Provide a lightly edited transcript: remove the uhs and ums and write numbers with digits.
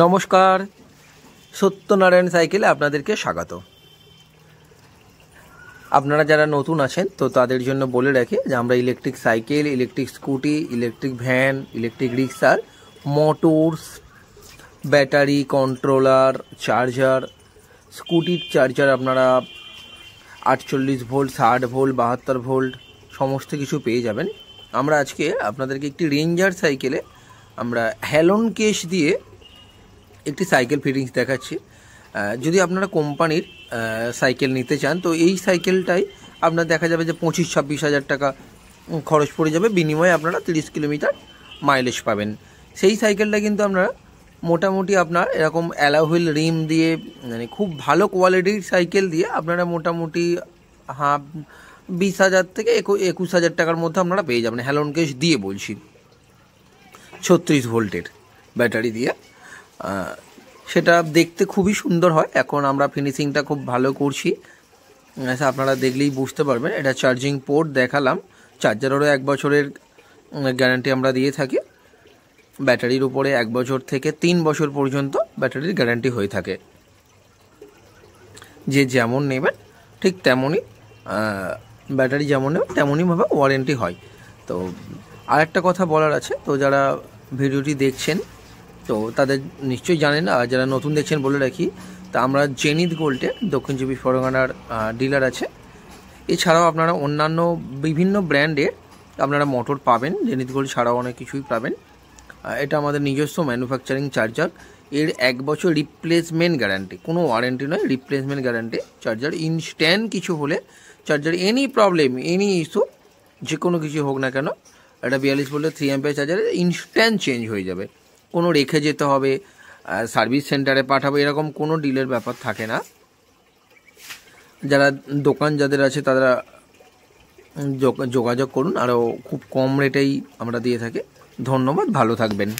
নমস্কার, সত্যনারায়ণ সাইকেলে আপনাদেরকে স্বাগত। আপনারা যারা নতুন আছেন তো তাদের জন্য বলে রাখি যে আমরা electric cycle, electric scooty, electric van, electric রিক্সার মোটরস, ব্যাটারি, কন্ট্রোলার, চার্জার, স্কুটির চার্জার আপনারা 48 ভোল্ট, 60 ভোল্ট, 72 ভোল্ট সমস্ত কিছু পেয়ে যাবেন। আমরা আজকে আপনাদেরকে একটি রেঞ্জার সাইকেলে আমরা হ্যালোন কেস দিয়ে একটি সাইকেল ফিটিংস দেখাচ্ছি। যদি আপনারা কোম্পানির সাইকেল নিতে চান তো এই সাইকেলটাই আপনার দেখা যাবে যে 25-26 হাজার টাকা খরচ পড়ে যাবে, বিনিময়ে আপনারা 30 কিলোমিটার মাইলেজ পাবেন। সেই সাইকেলটা কিন্তু আপনারা মোটামুটি আপনার এরকম অ্যালয় হুইল রিম দিয়ে, মানে খুব ভালো কোয়ালিটির সাইকেল দিয়ে আপনারা মোটামুটি 20,000 থেকে 21,000 টাকার মধ্যে আপনারা পেয়ে যাবেন। হ্যালোন কেস দিয়ে বলছি, 36 ভোল্টের ব্যাটারি দিয়ে। সেটা দেখতে খুবই সুন্দর হয়। এখন আমরা ফিনিশিংটা খুব ভালো করছি, আপনারা দেখলেই বুঝতে পারবেন। এটা চার্জিং পোর্ট দেখালাম, চার্জারেরও 1 বছরের গ্যারান্টি আমরা দিয়ে থাকি। ব্যাটারির উপরে 1 বছর থেকে 3 বছর পর্যন্ত ব্যাটারির গ্যারান্টি হয়ে থাকে। যে যেমন নেবেন ঠিক তেমনই ব্যাটারি যেমন নেবেন তেমনইভাবে ওয়ারেন্টি হয়। তো আরেকটা কথা বলার আছে, তো যারা ভিডিওটি দেখছেন তো তাদের নিশ্চয়ই জানেন, আর যারা নতুন দেখছেন বলে রাখি, তা আমরা জেনিথ গোল্ডে দক্ষিণ চব্বিশ পরগনার ডিলার আছে। এছাড়াও আপনারা অন্যান্য বিভিন্ন ব্র্যান্ডের আপনারা মোটর পাবেন, জেনিথ গোল্ড ছাড়াও অনেক কিছুই পাবেন। এটা আমাদের নিজস্ব ম্যানুফ্যাকচারিং চার্জার। এর 1 বছর রিপ্লেসমেন্ট গ্যারান্টি, কোনো ওয়ারেন্টি নয়, রিপ্লেসমেন্ট গ্যারান্টি। চার্জার ইনস্ট্যান্ট কিছু হলে, charger any problem, any issue, যে কোনো কিছু হোক না কেন, এটা 42 ভোল্টের 3 অ্যাম্পিয়ার চার্জারে ইনস্ট্যান্ট চেঞ্জ হয়ে যাবে। কোনো রেখে যেতে হবে, সার্ভিস সেন্টারে পাঠাবো, এরকম কোনো ডিলের ব্যাপার থাকে না। যারা দোকান যাদের আছে তারা যোগাযোগ করুন, আরও খুব কম রেটেই আমরা দিয়ে থাকি। ধন্যবাদ, ভালো থাকবেন।